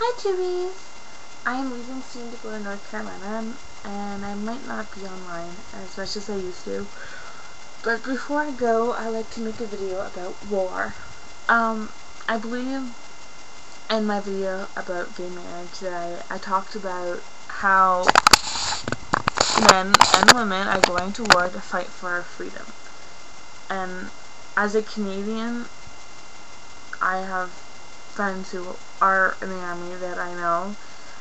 Hi Chibis! I am leaving soon to go to North Carolina and I might not be online as much as I used to. But before I go, I like to make a video about war. I believe in my video about gay marriage that I talked about how men and women are going to war to fight for our freedom. And as a Canadian, I have friends who are in the army that I know,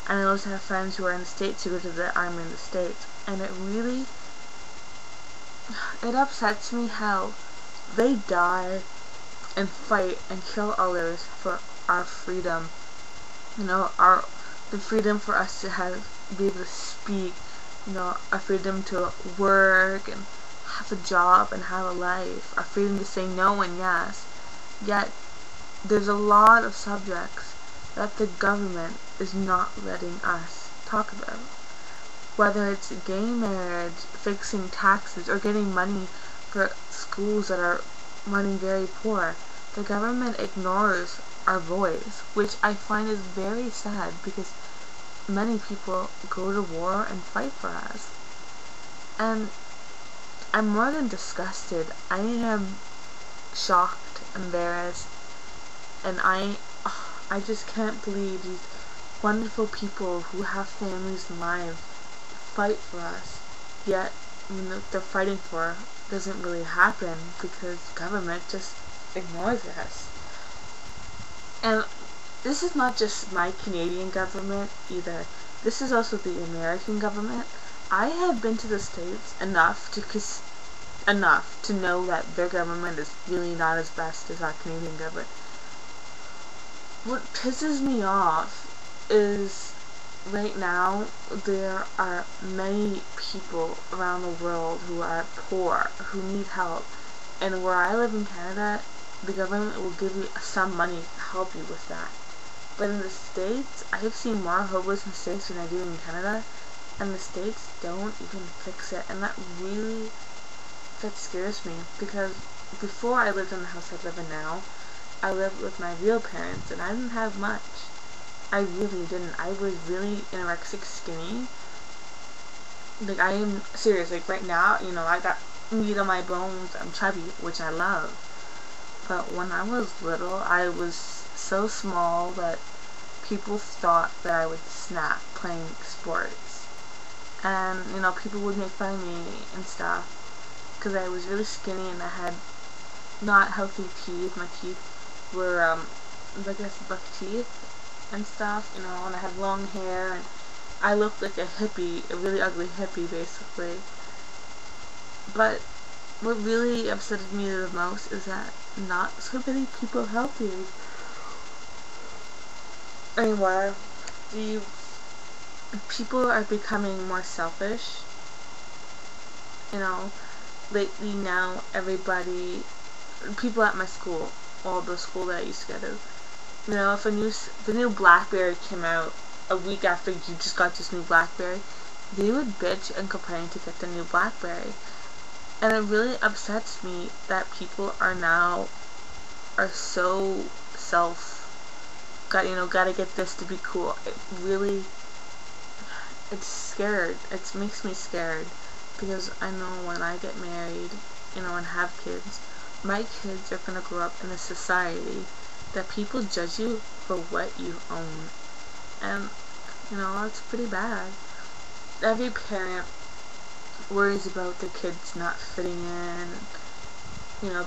and I also have friends who are in the States who go to the army in the States, and it upsets me how they die and fight and kill others for our freedom. The freedom for us to be able to speak, our freedom to work and have a job and have a life, our freedom to say no and yes. Yet there's a lot of subjects that the government is not letting us talk about. Whether it's gay marriage, fixing taxes, or getting money for schools that are running very poor, the government ignores our voice, which I find is very sad because many people go to war and fight for us. And I'm more than disgusted. I am shocked, embarrassed, and I just can't believe these wonderful people who have families and lives fight for us, yet what they're fighting for doesn't really happen because government just ignores us. And this is not just my Canadian government either. This is also the American government. I have been to the States enough to know that their government is really not as best as our Canadian government. What pisses me off is right now there are many people around the world who are poor, who need help, and where I live in Canada, the government will give you some money to help you with that. But in the States, I have seen more hobos in the States than I do in Canada, and the States don't even fix it, and that scares me, because before I lived in the house I live in now, I lived with my real parents, and I didn't have much. I really didn't. I was really anorexic skinny. Like, I am serious. Like, right now, I got meat on my bones. I'm chubby, which I love. But when I was little, I was so small that people thought that I would snap playing sports. And, people would make fun of me and stuff because I was really skinny and I had not healthy teeth. My teeth were, I guess, buck teeth and stuff, and I had long hair, and I looked like a hippie, a really ugly hippie, basically. But what really upsetted me the most is that not so many people help you anymore. People are becoming more selfish. Lately now, people at my school, the school that I used to go to, if the new BlackBerry came out a week after you just got this new BlackBerry, they would bitch and complain to get the new BlackBerry. And it really upsets me that people are so gotta get this to be cool. It makes me scared, because I know when I get married, and have kids, my kids are gonna grow up in a society that people judge you for what you own. And, that's pretty bad. Every parent worries about their kids not fitting in,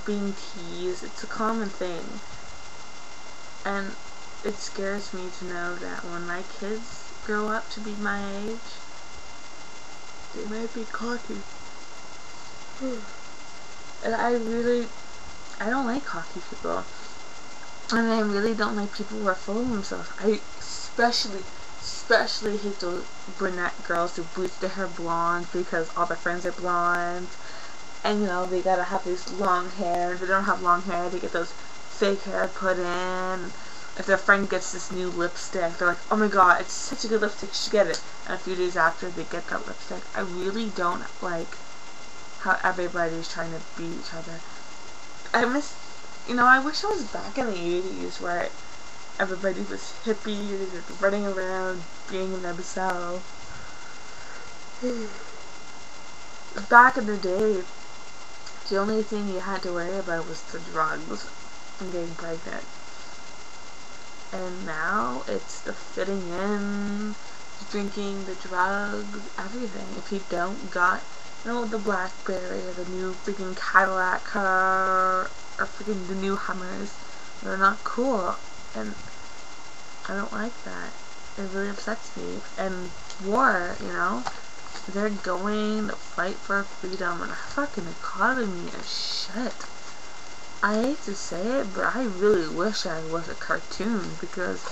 being teased. It's a common thing. And it scares me to know that when my kids grow up to be my age, they might be cocky. And I don't like cocky people. And I really don't like people who are full of themselves. I especially hate those brunette girls who bleach their hair blonde because all their friends are blonde. And they gotta have this long hair. If they don't have long hair, they get those fake hair put in. If their friend gets this new lipstick, they're like, oh my god, it's such a good lipstick, you should get it. And a few days after they get that lipstick, I really don't like how everybody's trying to beat each other. I wish I was back in the 80s where everybody was hippies and running around being themselves. Back in the day, the only thing you had to worry about was the drugs and getting pregnant. And now it's the fitting in, drinking, the drugs, everything. If you don't got, the BlackBerry or the new freaking Cadillac car or freaking the new Hummers, they're not cool. And I don't like that. It really upsets me. And war, they're going to fight for freedom, and our fucking economy is shit. I hate to say it, but I really wish I was a cartoon, because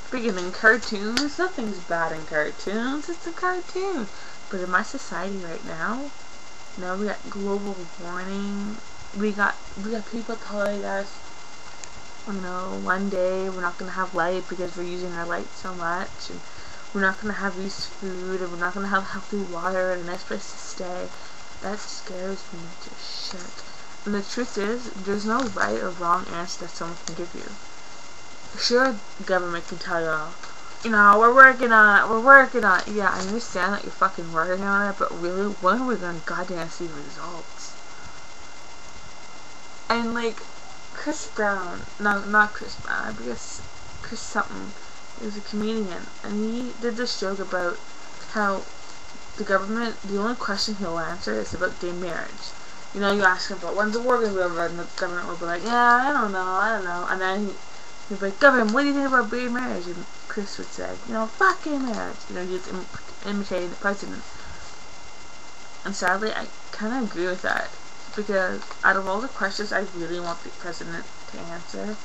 freaking in cartoons, nothing's bad in cartoons, it's a cartoon. But in my society right now, we got global warming, we got people telling us, one day we're not going to have light because we're using our light so much, and we're not going to have used food, and we're not going to have healthy water and a nice place to stay. That scares me to shit. And the truth is, there's no right or wrong answer that someone can give you. Sure, the government can tell you, we're working on it. Yeah, I understand that you're fucking working on it, but really, when are we gonna goddamn see results? And Chris Brown, not Chris Brown, I guess Chris something, he was a comedian, and he did this joke about how the government, the only question he'll answer is about gay marriage. You ask him about when's the war gonna be over, and the government will be like, yeah, I don't know. And then he'd be like, government, what do you think about gay marriage? And Chris would say, fuck gay marriage. He's imitating the president. And sadly, I kind of agree with that, because out of all the questions I really want the president to answer,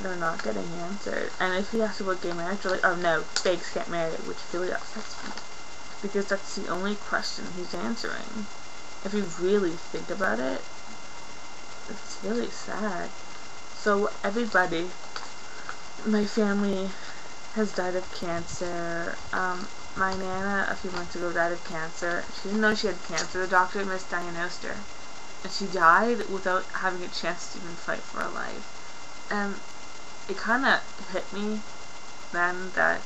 they're not getting answered. And if he asks about gay marriage, they're like, oh no, gays can't marry, which really upsets me, because that's the only question he's answering. If you really think about it, it's really sad. So everybody, my family has died of cancer. My Nana a few months ago died of cancer. She didn't know she had cancer. The doctor misdiagnosed her. And she died without having a chance to even fight for her life. And it kind of hit me then that,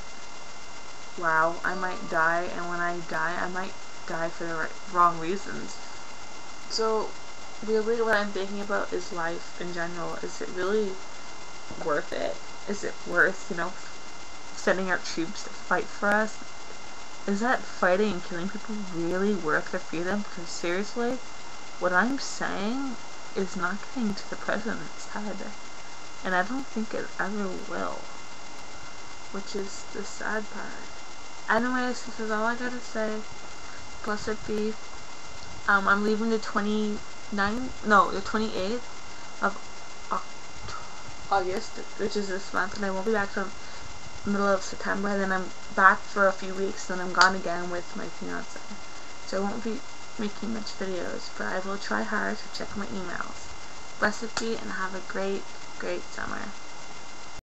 wow, I might die, and when I die, I might die for the wrong reasons. So really what I'm thinking about is life in general. Is it really worth it? Is it worth, sending our troops to fight for us? Is that fighting and killing people really worth the freedom? Because seriously, what I'm saying is not getting to the president's head, and I don't think it ever will, which is the sad part. Anyways, this is all I gotta say. Blessed be. I'm leaving the 28th of August, which is this month, and I won't be back till middle of September. Then I'm back for a few weeks, then I'm gone again with my fiance. So I won't be making much videos, but I will try hard to check my emails. Blessed be, and have a great, great summer.